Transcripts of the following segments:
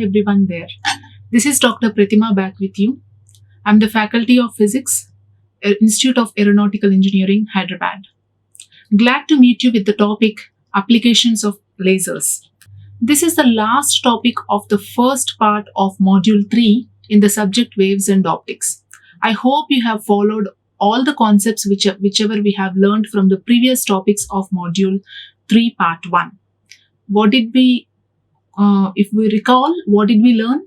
everyone there. This is Dr. Pratima back with you. I'm the Faculty of Physics, Institute of Aeronautical Engineering, Hyderabad. Glad to meet you with the topic Applications of Lasers. This is the last topic of the first part of Module 3 in the subject Waves and Optics. I hope you have followed all the concepts whichever we have learned from the previous topics of Module 3 Part 1. What did we, if we recall, what did we learn?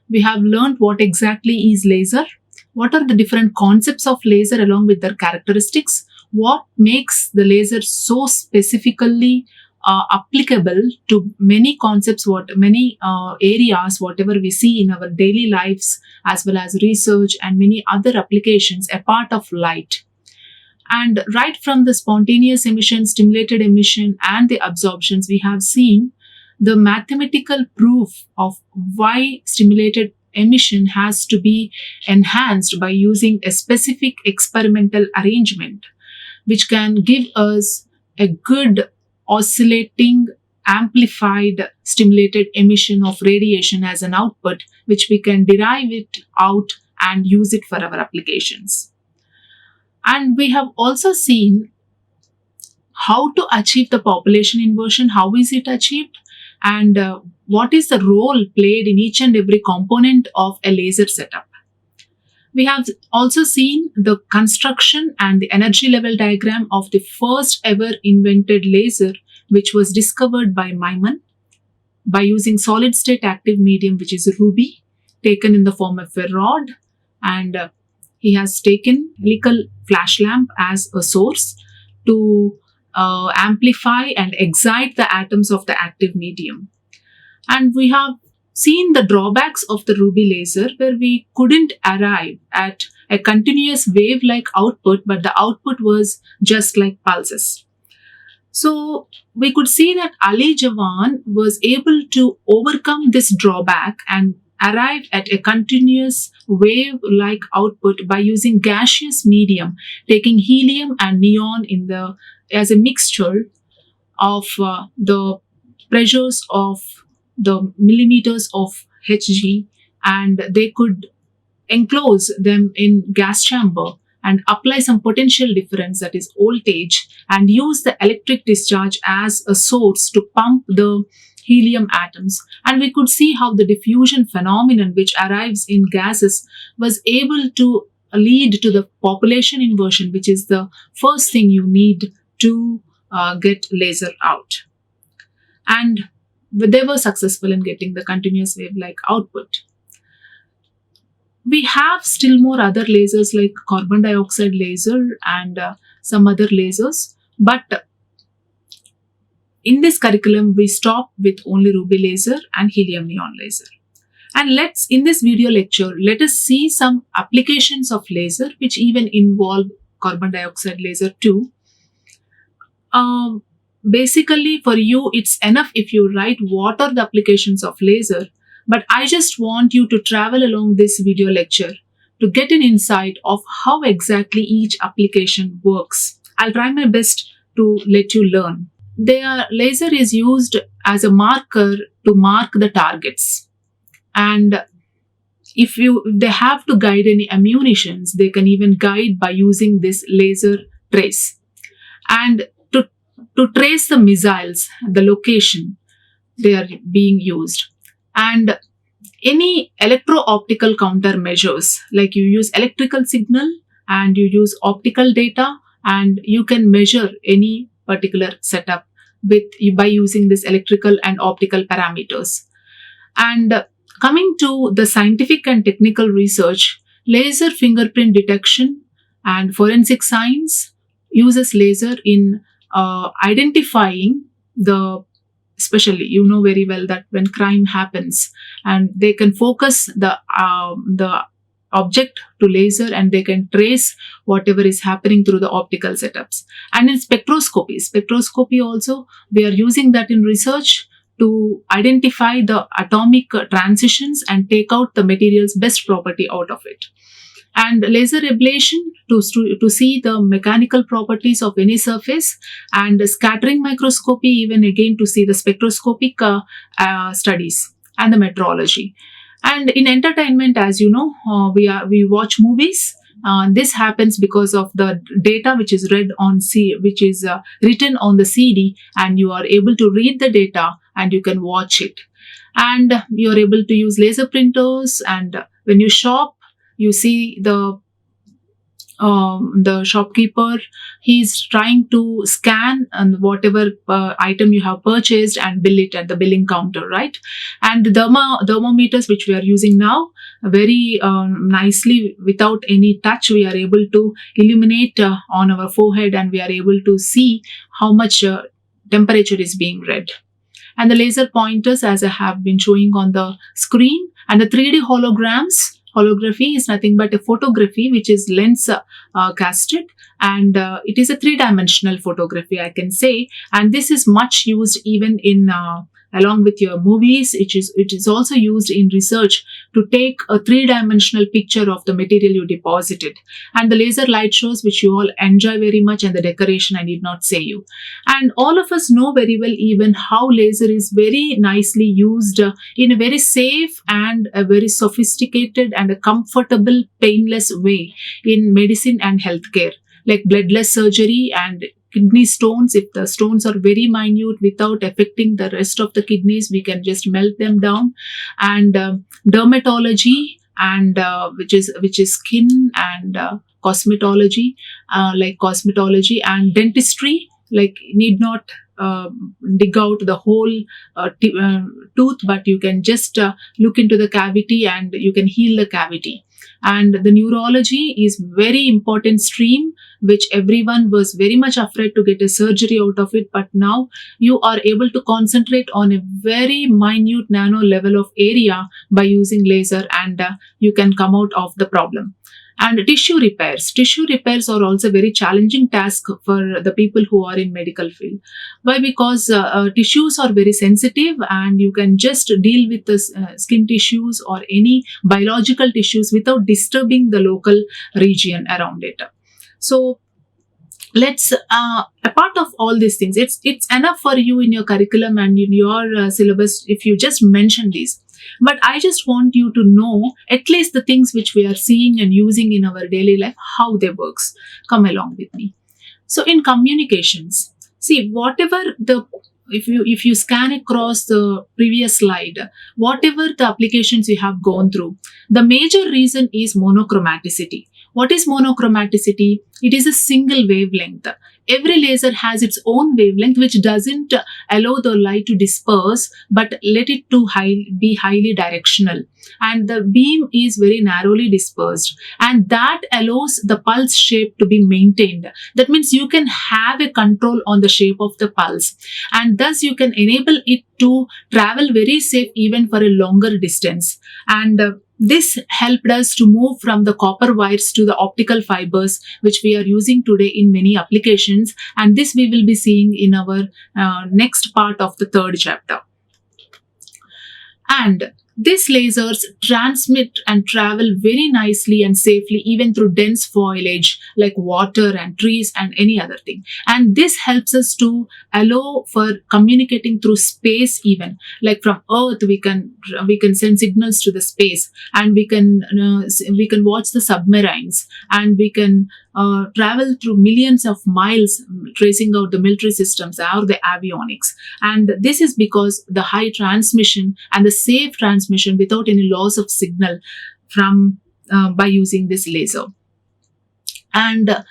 We have learned what exactly is laser, what are the different concepts of laser along with their characteristics, what makes the laser so specifically applicable to many concepts, many areas, whatever we see in our daily lives, as well as research and many other applications, a part of light. And right from the spontaneous emission, stimulated emission, and the absorptions, we have seen the mathematical proof of why stimulated emission has to be enhanced by using a specific experimental arrangement, which can give us a good oscillating amplified stimulated emission of radiation as an output, which we can derive it out and use it for our applications. And we have also seen how to achieve the population inversion, how is it achieved, and what is the role played in each and every component of a laser setup. We have also seen the construction and the energy level diagram of the first ever invented laser, which was discovered by Maimon by using solid state active medium, which is ruby, taken in the form of a rod, and he has taken helical flash lamp as a source to amplify and excite the atoms of the active medium. And we have seen the drawbacks of the ruby laser, where we couldn't arrive at a continuous wave-like output, but the output was just like pulses. So we could see that Ali Jawan was able to overcome this drawback and arrive at a continuous wave-like output by using gaseous medium, taking helium and neon as a mixture of the pressures of the millimeters of Hg, and they could enclose them in gas chamber and apply some potential difference, that is voltage, and use the electric discharge as a source to pump the helium atoms. And we could see how the diffusion phenomenon which arrives in gases was able to lead to the population inversion, which is the first thing you need to get laser out. And they were successful in getting the continuous wave-like output. We have still more other lasers like carbon dioxide laser and some other lasers, but in this curriculum, we stop with only ruby laser and helium neon laser. And in this video lecture, let us see some applications of laser which even involve carbon dioxide laser too. Basically, for you, it's enough if you write what are the applications of laser, but I just want you to travel along this video lecture to get an insight of how exactly each application works. I'll try my best to let you learn. Laser is used as a marker to mark the targets. And if they have to guide any ammunitions, they can even guide by using this laser trace. And to trace the missiles, the location they are being used. And any electro-optical countermeasures, like you use electrical signal and you use optical data, and you can measure any particular setup by using this electrical and optical parameters. And coming to the scientific and technical research, laser fingerprint detection and forensic science uses laser in identifying especially, you know very well that when crime happens, and they can focus the object to laser and they can trace whatever is happening through the optical setups. And in spectroscopy also, we are using that in research to identify the atomic transitions and take out the material's best property out of it. And laser ablation to see the mechanical properties of any surface, and scattering microscopy even again to see the spectroscopic studies. and the metrology. And in entertainment, as you know, we watch movies. This happens because of the data which is read on which is written on the CD, and you are able to read the data and you can watch it. And you are able to use laser printers. And when you shop, you see the shopkeeper, he's trying to scan and whatever item you have purchased and bill it at the billing counter, right? And the thermometers which we are using now, very nicely, without any touch, we are able to illuminate on our forehead, and we are able to see how much temperature is being read. And the laser pointers, as I have been showing on the screen, and the 3D holograms. Holography is nothing but a photography which is lens casted, and it is a three-dimensional photography, I can say. And this is much used even in along with your movies. It is also used in research to take a three-dimensional picture of the material you deposited. And the laser light shows, which you all enjoy very much, and the decoration I need not say you. And all of us know very well even how laser is very nicely used in a very safe and a very sophisticated and a comfortable, painless way in medicine and healthcare, like bloodless surgery and kidney stones. If the stones are very minute, without affecting the rest of the kidneys, we can just melt them down. And dermatology, and which is skin, and cosmetology, like cosmetology, and dentistry, like need not dig out the whole tooth, but you can just look into the cavity and you can heal the cavity. And the neurology is very important stream, which everyone was very much afraid to get a surgery out of it, but now you are able to concentrate on a very minute nano level of area by using laser, and you can come out of the problem. And tissue repairs are also a very challenging task for the people who are in medical field. Why? Because tissues are very sensitive, and you can just deal with the skin tissues or any biological tissues without disturbing the local region around it. So let's apart of all these things, it's enough for you in your curriculum and in your syllabus if you just mention these. But I just want you to know at least the things which we are seeing and using in our daily life, how they works. Come along with me. So in communications, see, whatever the if you scan across the previous slide, whatever the applications you have gone through, the major reason is monochromaticity. What is monochromaticity? It is a single wavelength. Every laser has its own wavelength, which doesn't allow the light to disperse, but let it to be highly directional. And the beam is very narrowly dispersed, and that allows the pulse shape to be maintained. That means you can have a control on the shape of the pulse, and thus you can enable it to travel very safe even for a longer distance. And this helped us to move from the copper wires to the optical fibers, which we are using today in many applications. And this we will be seeing in our next part of the third chapter. And these lasers transmit and travel very nicely and safely even through dense foliage like water and trees and any other thing. And this helps us to allow for communicating through space even. Like from Earth, we can send signals to the space, and we can watch the submarines, and we can travel through millions of miles tracing out the military systems or the avionics. And this is because the high transmission and the safe transmission without any loss of signal from by using this laser. And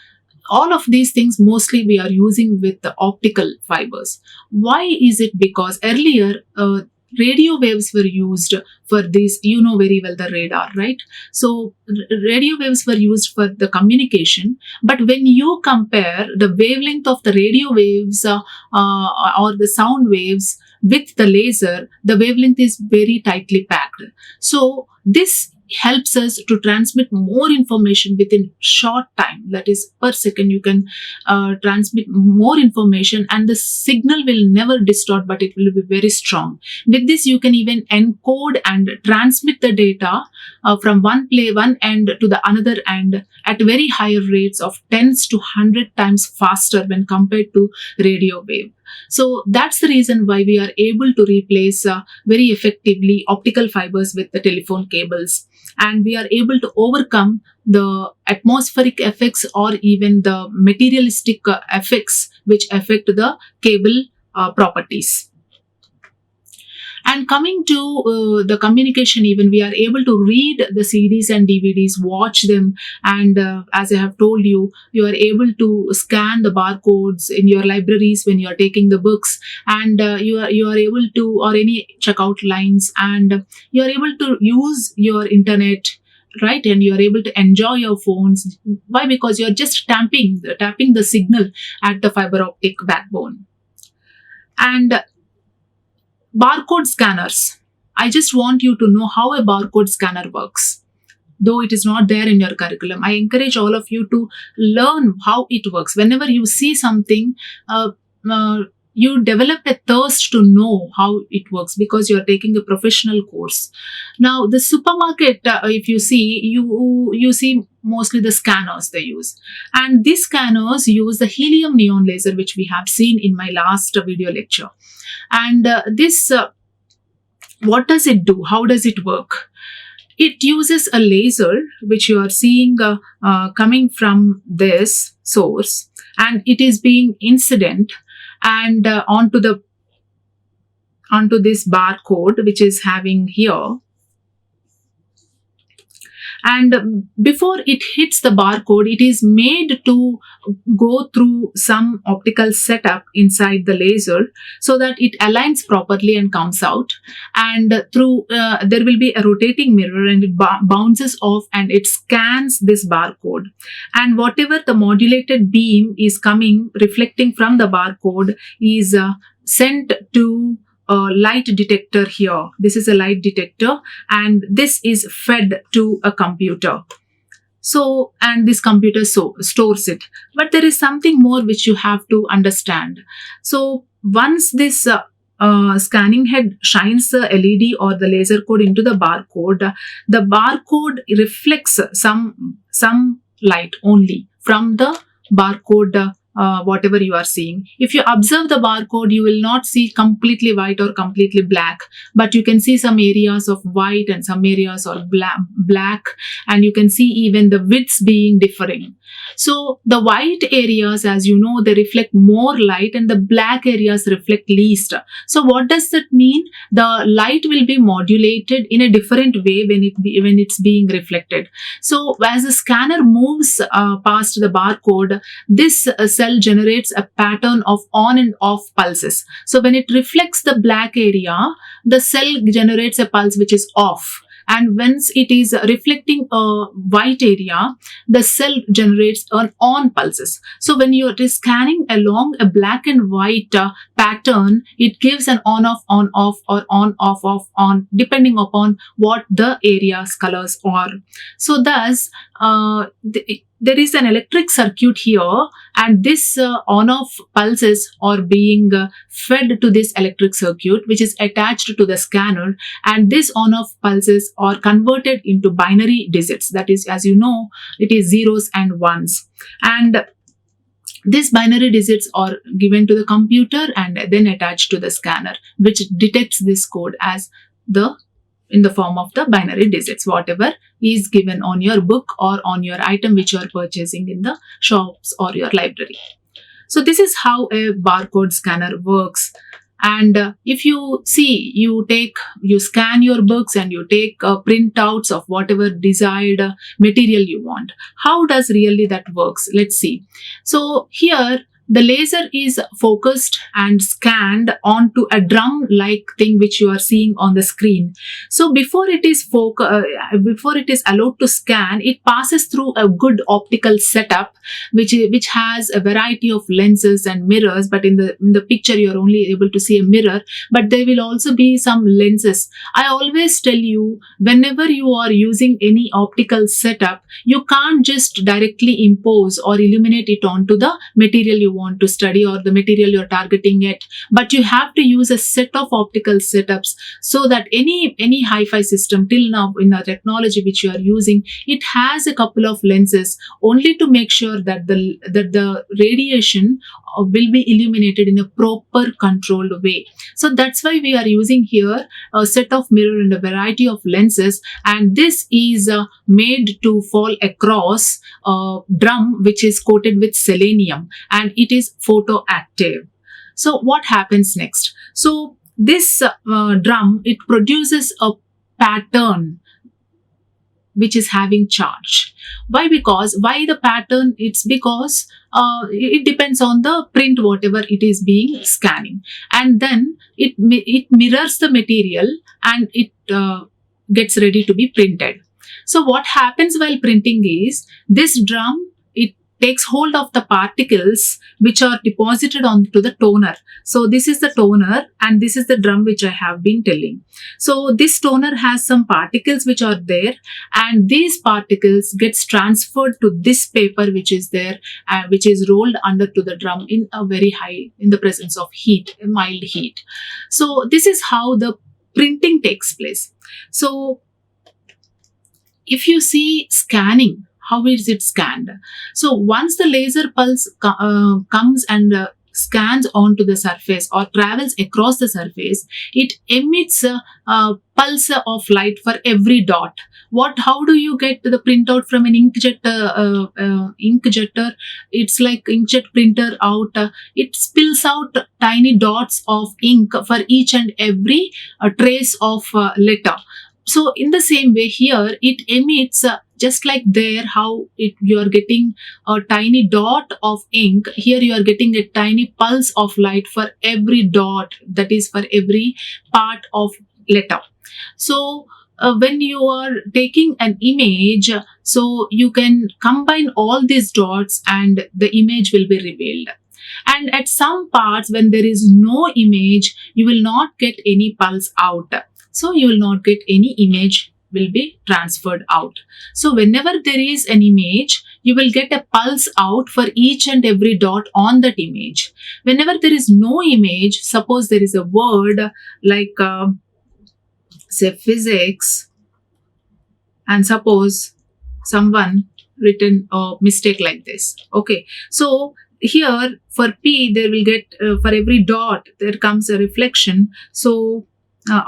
all of these things mostly we are using with the optical fibers. Why is it? Because earlier radio waves were used for this. You know very well the radar, right? So radio waves were used for the communication, but when you compare the wavelength of the radio waves or the sound waves with the laser, the wavelength is very tightly packed. So this helps us to transmit more information within short time, that is per second you can transmit more information, and the signal will never distort, but it will be very strong. With this you can even encode and transmit the data from one end to the another end at very higher rates of tens to 100 times faster when compared to radio wave. So that's the reason why we are able to replace very effectively optical fibers with the telephone cables, and we are able to overcome the atmospheric effects or even the materialistic effects which affect the cable properties. And coming to the communication, even we are able to read the CDs and DVDs, watch them, and as I have told you, you are able to scan the barcodes in your libraries when you are taking the books, and you are able to, or any checkout lines, and you are able to use your internet, right? And you are able to enjoy your phones. Why? Because you are just tapping the signal at the fiber optic backbone. And barcode scanners. I just want you to know how a barcode scanner works. Though it is not there in your curriculum, I encourage all of you to learn how it works. Whenever you see something, uh, uh, you develop a thirst to know how it works because you are taking a professional course. Now, the supermarket, if you see, you see mostly the scanners they use, and these scanners use the helium neon laser, which we have seen in my last video lecture. And this, what does it do? How does it work? It uses a laser which you are seeing coming from this source, and it is being incident and onto this barcode which is having here. And before it hits the barcode, it is made to go through some optical setup inside the laser so that it aligns properly and comes out. And through there will be a rotating mirror, and it bounces off and it scans this barcode. And whatever the modulated beam is coming, reflecting from the barcode, is sent to a light detector here. This is a light detector, and this is fed to a computer. So, and this computer stores it. But there is something more which you have to understand. So, once this scanning head shines the LED or the laser code into the barcode reflects some light only from the barcode, whatever you are seeing. If you observe the barcode, you will not see completely white or completely black, but you can see some areas of white and some areas are black, and you can see even the widths being differing. So the white areas, as you know, they reflect more light, and the black areas reflect least. So what does that mean? The light will be modulated in a different way when it's being reflected. So as the scanner moves past the barcode, this cell generates a pattern of on and off pulses. So when it reflects the black area, the cell generates a pulse which is off. And once it is reflecting a white area, the cell generates an on pulses. So when you are scanning along a black and white pattern, it gives an on off or on off on, depending upon what the area's colors are. So thus, there is an electric circuit here, and this on-off pulses are being fed to this electric circuit which is attached to the scanner, and this on-off pulses are converted into binary digits. That is, as you know, it is zeros and ones, and these binary digits are given to the computer and then attached to the scanner, which detects this code as in the form of the binary digits, whatever is given on your book or on your item which you are purchasing in the shops or your library. So this is how a barcode scanner works. And if you see, you scan your books and you take printouts of whatever desired material you want. How does really that works? Let's see. So here, the laser is focused and scanned onto a drum-like thing which you are seeing on the screen. So before it is allowed to scan, it passes through a good optical setup, which has a variety of lenses and mirrors. But in the picture, you are only able to see a mirror, but there will also be some lenses. I always tell you, whenever you are using any optical setup, you can't just directly impose or illuminate it onto the material you want to study or the material you're targeting it, but you have to use a set of optical setups so that any hi-fi system till now in the technology which you are using, it has a couple of lenses only to make sure that the radiation will be illuminated in a proper controlled way. So that's why we are using here a set of mirror and a variety of lenses, and this is made to fall across a drum which is coated with selenium, and it is photoactive. So what happens next? So this drum, it produces a pattern which is having charge. Why? Why the pattern? It's because it depends on the print, whatever it is being scanning, and then it mirrors the material, and it gets ready to be printed. So what happens while printing is, this drum, it takes hold of the particles which are deposited onto the toner. So this is the toner, and this is the drum which I have been telling. So this toner has some particles which are there, and these particles gets transferred to this paper which is there, which is rolled under to the drum in the presence of heat, mild heat. So this is how the printing takes place. So if you see scanning, how is it scanned? So once the laser pulse comes and scans onto the surface or travels across the surface, it emits a pulse of light for every dot. How do you get the printout from an inkjet inkjetter? It's like inkjet printer out. It spills out tiny dots of ink for each and every trace of letter. So in the same way here, it emits just like there, how you are getting a tiny dot of ink, here you are getting a tiny pulse of light for every dot, that is for every part of letter. So when you are taking an image, so you can combine all these dots and the image will be revealed. And at some parts, when there is no image, you will not get any pulse out. So you will not get any image will be transferred out. So whenever there is an image, you will get a pulse out for each and every dot on that image. Whenever there is no image, suppose there is a word like say physics, and suppose someone written a mistake like this. Okay, so here for P, there will get for every dot there comes a reflection. So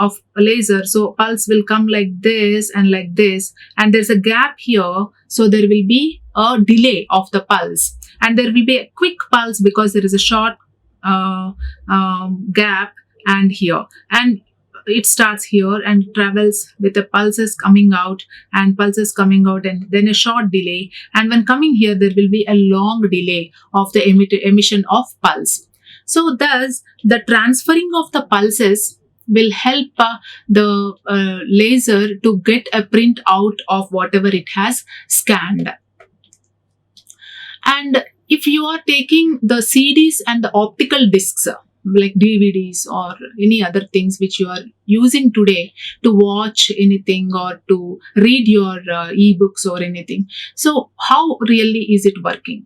of a laser, so pulse will come like this and like this, and there's a gap here, so there will be a delay of the pulse, and there will be a quick pulse because there is a short gap and here, and it starts here and travels with the pulses coming out and pulses coming out, and then a short delay, and when coming here there will be a long delay of the emission of pulse. So thus the transferring of the pulses will help the laser to get a print out of whatever it has scanned. And if you are taking the CDs and the optical discs, like DVDs or any other things which you are using today to watch anything or to read your ebooks or anything, so how really is it working?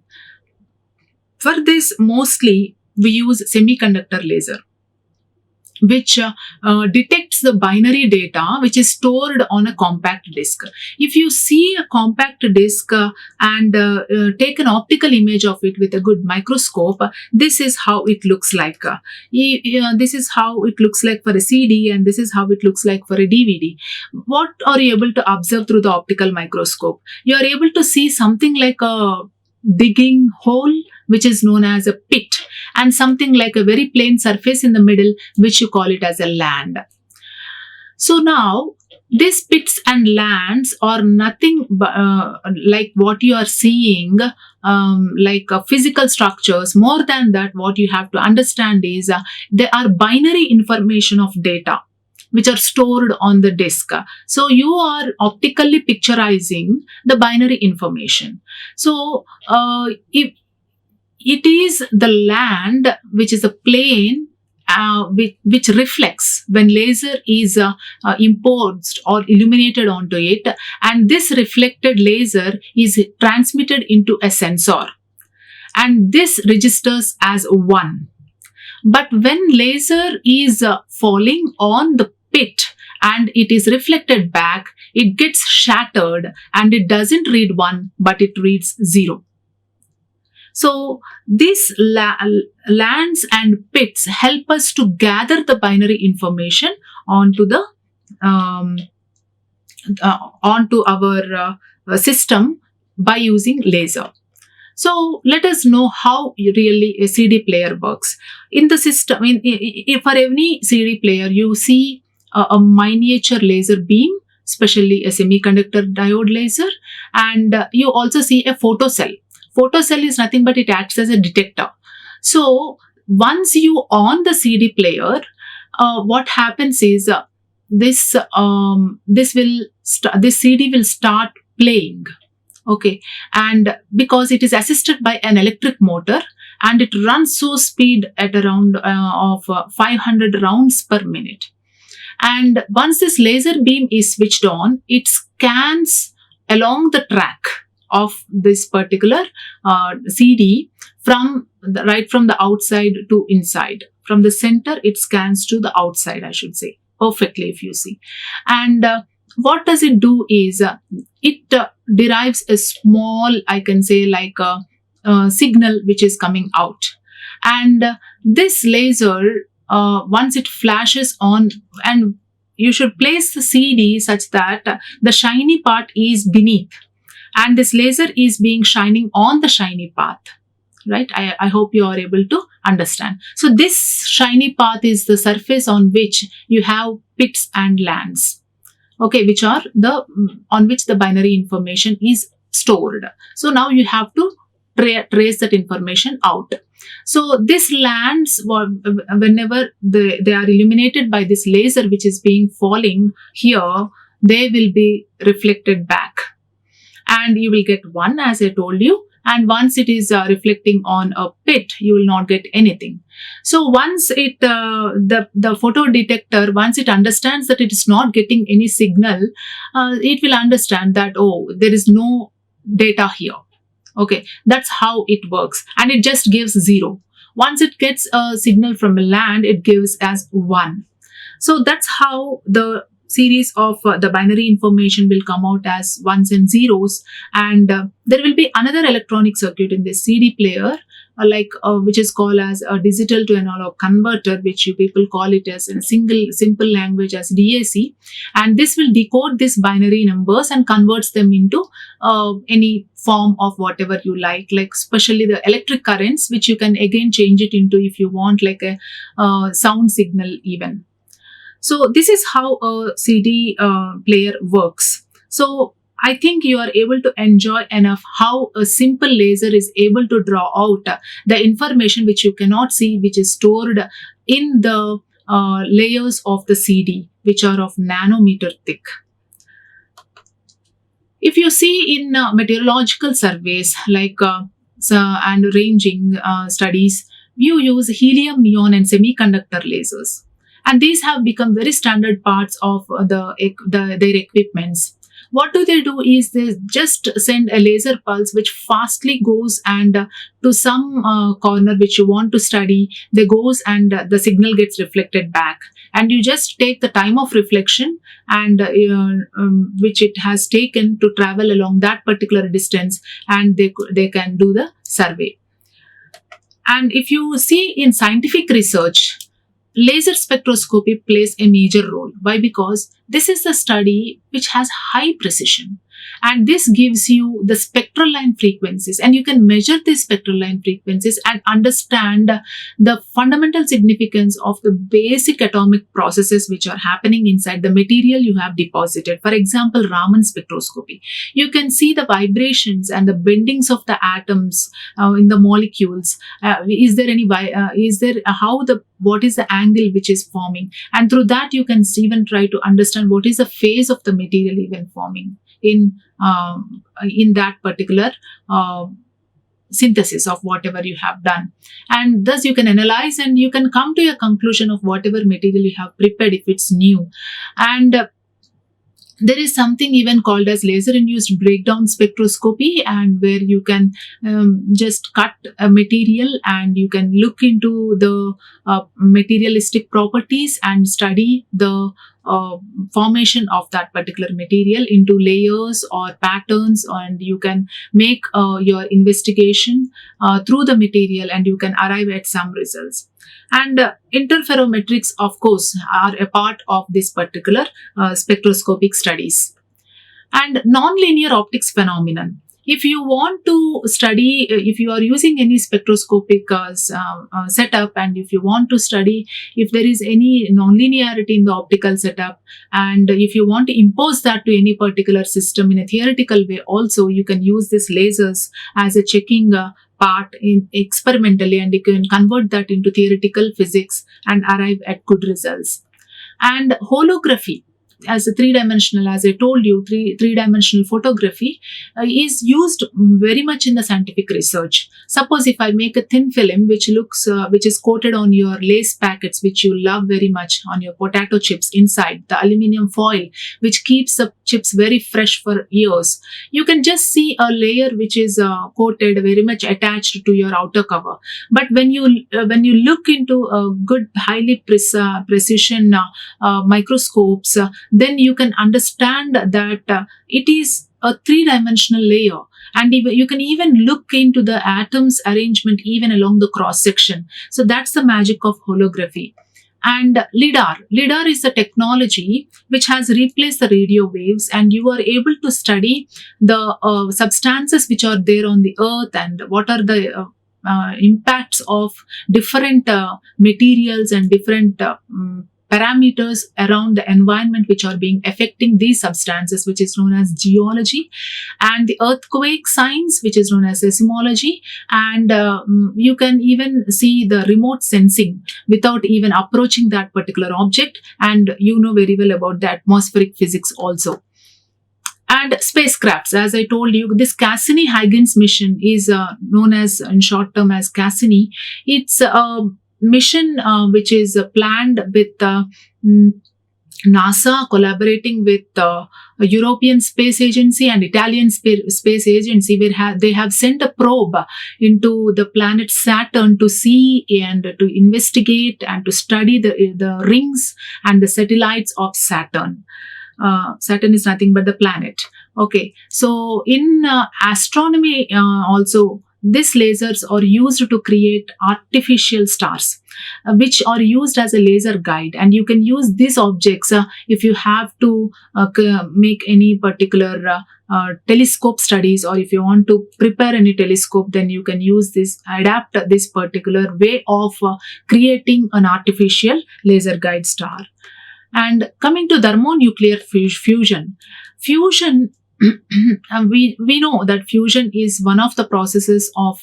For this, mostly we use semiconductor laser, which detects the binary data which is stored on a compact disc. If you see a compact disc and take an optical image of it with a good microscope, this is how it looks like. This is how it looks like for a CD, and this is how it looks like for a DVD. What are you able to observe through the optical microscope? You are able to see something like a digging hole, which is known as a pit, and something like a very plain surface in the middle, which you call it as a land. So now these pits and lands are nothing like what you are seeing, like physical structures. More than that, what you have to understand is they are binary information of data which are stored on the disk. So you are optically picturizing the binary information. So if it is the land which is a plane which reflects when laser is imposed or illuminated onto it, and this reflected laser is transmitted into a sensor, and this registers as 1. But when laser is falling on the pit and it is reflected back, it gets shattered and it doesn't read 1 but it reads 0. So these lands and pits help us to gather the binary information onto the um, onto our system by using laser. So let us know how really a CD player works. In the system, for any CD player, you see a miniature laser beam, especially a semiconductor diode laser, and you also see a photocell. Photocell is nothing but it acts as a detector. So once you on the CD player, what happens is this CD will start playing. Okay, and because it is assisted by an electric motor, and it runs so speed at around of 500 rounds per minute. And once this laser beam is switched on, it scans along the track of this particular CD right from the outside to inside. From the center, it scans to the outside, I should say, perfectly, if you see. And what does it do is it derives a small, I can say, like a signal which is coming out. And this laser, once it flashes on, and you should place the CD such that the shiny part is beneath, and this laser is being shining on the shiny path. Right? I hope you are able to understand. So this shiny path is the surface on which you have pits and lands. Okay, which are the on which the binary information is stored. So now you have to trace that information out. So this lands, whenever they are illuminated by this laser which is being falling here, they will be reflected back, and you will get 1, as I told you. And once it is reflecting on a pit, you will not get anything. So once the photo detector, once it understands that it is not getting any signal, it will understand that, oh, there is no data here. Okay, that's how it works, and it just gives 0. Once it gets a signal from a land, it gives as 1. So that's how the series of the binary information will come out as ones and zeros. And there will be another electronic circuit in this CD player, which is called as a digital to analog converter, which you people call it as in simple language as DAC. And this will decode these binary numbers and converts them into any form of whatever you like especially the electric currents, which you can again change it into, if you want, like a sound signal even. So this is how a CD player works. So I think you are able to enjoy enough how a simple laser is able to draw out the information which you cannot see, which is stored in the layers of the CD, which are of nanometer thick. If you see in meteorological surveys and ranging studies, you use helium, neon, and semiconductor lasers. And these have become very standard parts of their equipments. What do? Is they just send a laser pulse which fastly goes and to some corner which you want to study, they goes and the signal gets reflected back. And you just take the time of reflection and which it has taken to travel along that particular distance, and they can do the survey. And if you see in scientific research, laser spectroscopy plays a major role. Why? Because this is the study which has high precision, and this gives you the spectral line frequencies, and you can measure these spectral line frequencies and understand the fundamental significance of the basic atomic processes which are happening inside the material you have deposited. For example, Raman spectroscopy. You can see the vibrations and the bendings of the atoms in the molecules. What is the angle which is forming, and through that you can even try to understand what is the phase of the material even forming in that particular synthesis of whatever you have done. And thus you can analyze and you can come to a conclusion of whatever material you have prepared if it's new. And there is something even called as laser-induced breakdown spectroscopy, and where you can just cut a material and you can look into the materialistic properties and study the formation of that particular material into layers or patterns, and you can make your investigation through the material, and you can arrive at some results. And interferometrics, of course, are a part of this particular spectroscopic studies. And nonlinear optics phenomenon. If you want to study, if you are using any spectroscopic setup, and if you want to study if there is any nonlinearity in the optical setup, and if you want to impose that to any particular system in a theoretical way also, you can use these lasers as a checking part in experimentally, and you can convert that into theoretical physics and arrive at good results. And holography, as a three-dimensional, as I told you, three-dimensional photography is used very much in the scientific research. Suppose if I make a thin film which is coated on your lace packets, which you love very much, on your potato chips, inside the aluminum foil which keeps the chips very fresh for years, you can just see a layer which is coated, very much attached to your outer cover. But when you look into a good, highly precision microscopes, then you can understand that it is a three-dimensional layer, and you can even look into the atoms arrangement even along the cross section. So that's the magic of holography. And lidar is a technology which has replaced the radio waves, and you are able to study the substances which are there on the earth, and what are the impacts of different materials and different parameters around the environment which are being affecting these substances, which is known as geology, and the earthquake science, which is known as seismology. And you can even see the remote sensing without even approaching that particular object, and you know very well about the atmospheric physics also. And spacecrafts, as I told you, this Cassini-Huygens mission is known as, in short term, as Cassini. It's a mission which is planned with NASA collaborating with European Space Agency and Italian Space Agency, where they have sent a probe into the planet Saturn to see and to investigate and to study the rings and the satellites of Saturn. Saturn is nothing but the planet. Okay, so in astronomy also, these lasers are used to create artificial stars, which are used as a laser guide. And you can use these objects if you have to make any particular telescope studies, or if you want to prepare any telescope, then you can use this, adapt this particular way of creating an artificial laser guide star. And coming to thermonuclear fusion. We know that fusion is one of the processes of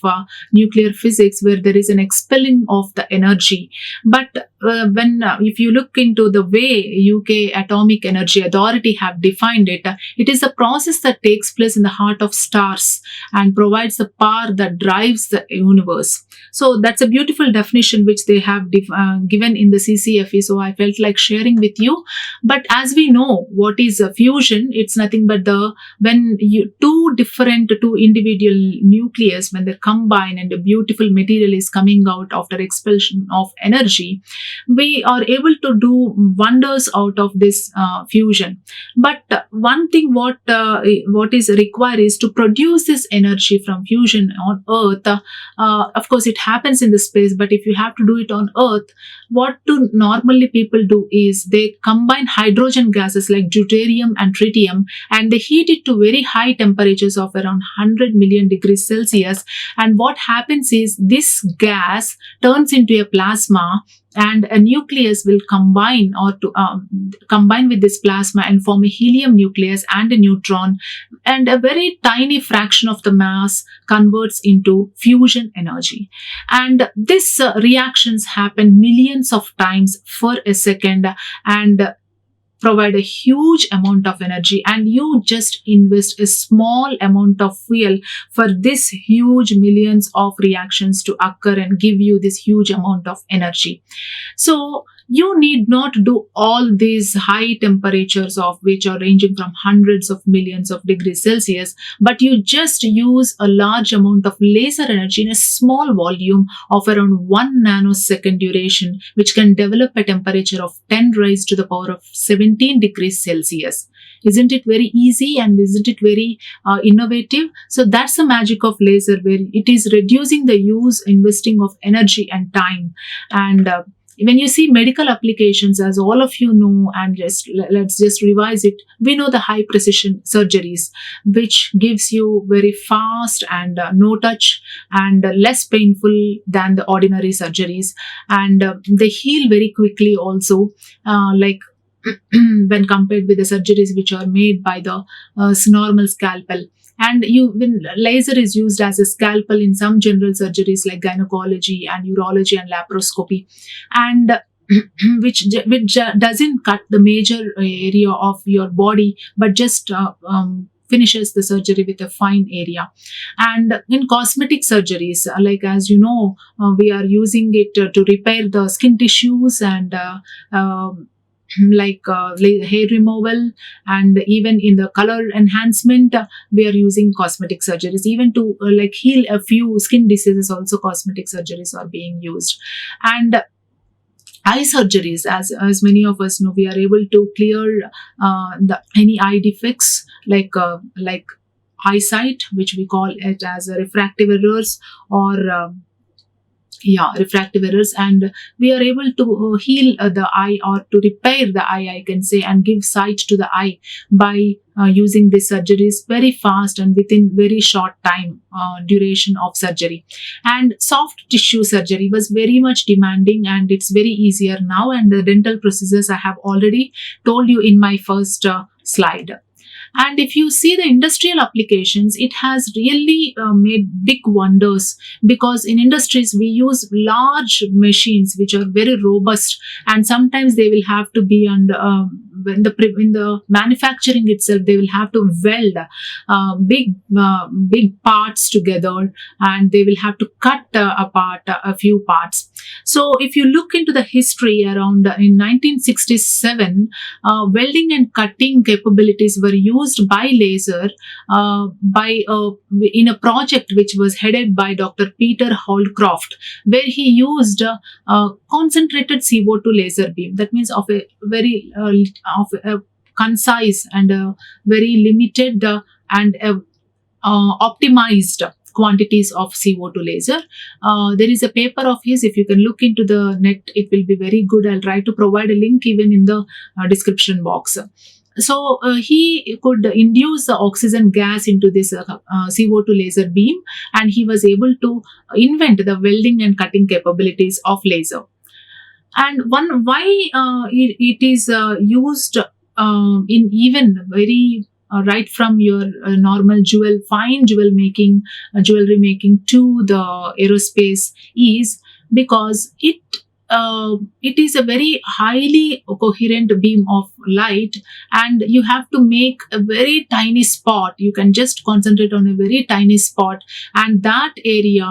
nuclear physics where there is an expelling of the energy. But if you look into the way UK Atomic Energy Authority have defined it, it is a process that takes place in the heart of stars and provides the power that drives the universe. So that's a beautiful definition which they have given in the CCFE. So I felt like sharing with you. But as we know, what is a fusion? It's nothing but when two individual nucleus, when they combine and a beautiful material is coming out after expulsion of energy, we are able to do wonders out of this fusion. But one thing what is required is to produce this energy from fusion on Earth. Of course, it happens in the space, but if you have to do it on Earth, what do normally people do is they combine hydrogen gases like deuterium and tritium, and they heat it to very high temperatures of around 100 million degrees Celsius. And what happens is this gas turns into a plasma, and a nucleus will combine with this plasma and form a helium nucleus and a neutron, and a very tiny fraction of the mass converts into fusion energy. And these reactions happen millions of times for a second and provide a huge amount of energy, and you just invest a small amount of fuel for this huge millions of reactions to occur and give you this huge amount of energy. So You need not do all these high temperatures of which are ranging from hundreds of millions of degrees Celsius, but you just use a large amount of laser energy in a small volume of around 1 nanosecond duration, which can develop a temperature of 10 raised to the power of 17 degrees Celsius. Isn't it very easy and isn't it very innovative? So that's the magic of laser, where it is reducing the use, investing of energy and time. And when you see medical applications, as all of you know, and let's just revise it, we know the high precision surgeries, which gives you very fast and no touch and less painful than the ordinary surgeries, and they heal very quickly also, like when compared with the surgeries which are made by the normal scalpel. And when laser is used as a scalpel in some general surgeries like gynecology and urology and laparoscopy, and which doesn't cut the major area of your body, but just finishes the surgery with a fine area. And in cosmetic surgeries, like as you know, we are using it to repair the skin tissues and like hair removal, and even in the color enhancement, we are using cosmetic surgeries. Even to like heal a few skin diseases, also cosmetic surgeries are being used. And eye surgeries, as many of us know, we are able to clear the any eye defects, like eyesight, which we call it as refractive errors, or refractive errors, and we are able to heal the eye, or to repair the eye, I can say, and give sight to the eye by using these surgeries very fast and within very short time duration of surgery. And soft tissue surgery was very much demanding, and it's very easier now, and the dental procedures I have already told you in my first slide. And if you see the industrial applications, it has really made big wonders, because in industries we use large machines which are very robust, and sometimes they will have to be under in the manufacturing itself, they will have to weld big parts together, and they will have to cut apart a few parts. So if you look into the history around in 1967, welding and cutting capabilities were used by laser by in a project which was headed by Dr. Peter Holdcroft, where he used concentrated CO2 laser beam. That means of a very of a concise and a very limited and optimized quantities of CO2 laser. There is a paper of his. If you can look into the net, it will be very good. I'll try to provide a link even in the description box. So he could induce the oxygen gas into this CO2 laser beam, and he was able to invent the welding and cutting capabilities of laser. And one why it is used in even very right from your normal fine jewelry making to the aerospace, is because it is a very highly coherent beam of light, and you have to make a very tiny spot. You can just concentrate on a very tiny spot, and that area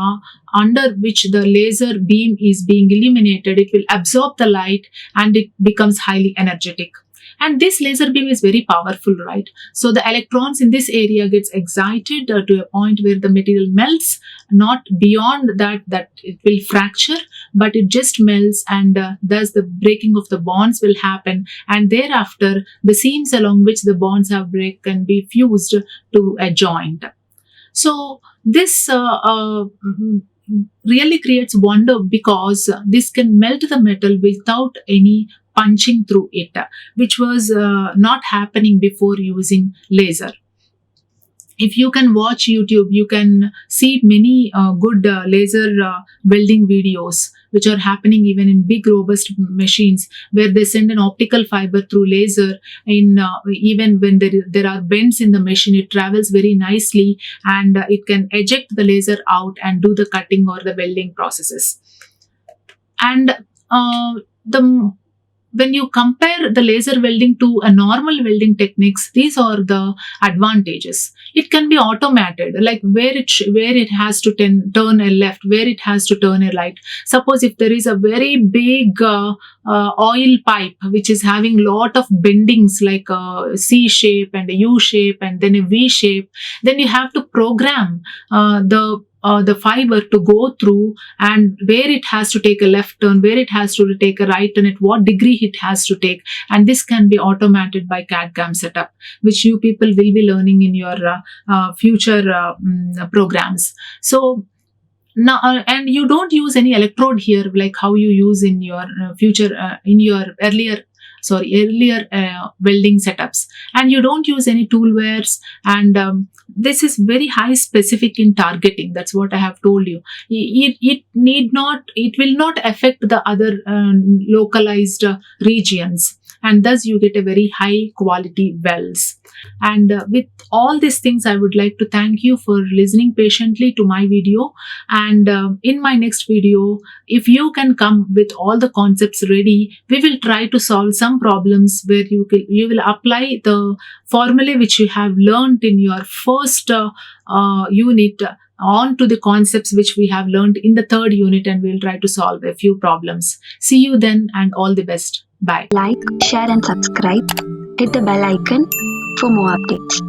under which the laser beam is being illuminated, it will absorb the light and it becomes highly energetic. And this laser beam is very powerful, right? So the electrons in this area gets excited to a point where the material melts, not beyond that it will fracture, but it just melts, and thus the breaking of the bonds will happen, and thereafter the seams along which the bonds have break can be fused to a joint. So this really creates wonder, because this can melt the metal without any punching through it, which was not happening before using laser. If you can watch YouTube, you can see many good laser welding videos which are happening even in big robust machines, where they send an optical fiber through laser. In even when there are bends in the machine, it travels very nicely, and it can eject the laser out and do the cutting or the welding processes. And the when you compare the laser welding to a normal welding techniques, these are the advantages. It can be automated, like where it has to turn a left, where it has to turn a right. Suppose if there is a very big oil pipe which is having lot of bendings like a C shape and a U shape and then a V shape, then you have to program the fiber to go through, and where it has to take a left turn, where it has to take a right turn, at what degree it has to take. And this can be automated by CAD/CAM setup, which you people will be learning in your future programs. So now, and you don't use any electrode here, like how you use in your in your earlier welding setups, and you don't use any toolwares, and this is very high specific in targeting. That's what I have told you. It will not affect the other localized regions, and thus you get a very high quality welds. And with all these things, I would like to thank you for listening patiently to my video. And in my next video, if you can come with all the concepts ready, we will try to solve some problems where you will apply the formulae which you have learned in your first unit on to the concepts which we have learned in the third unit, and we'll try to solve a few problems. See you then, and all the best. Bye. Like, share and subscribe. Hit the bell icon for more updates.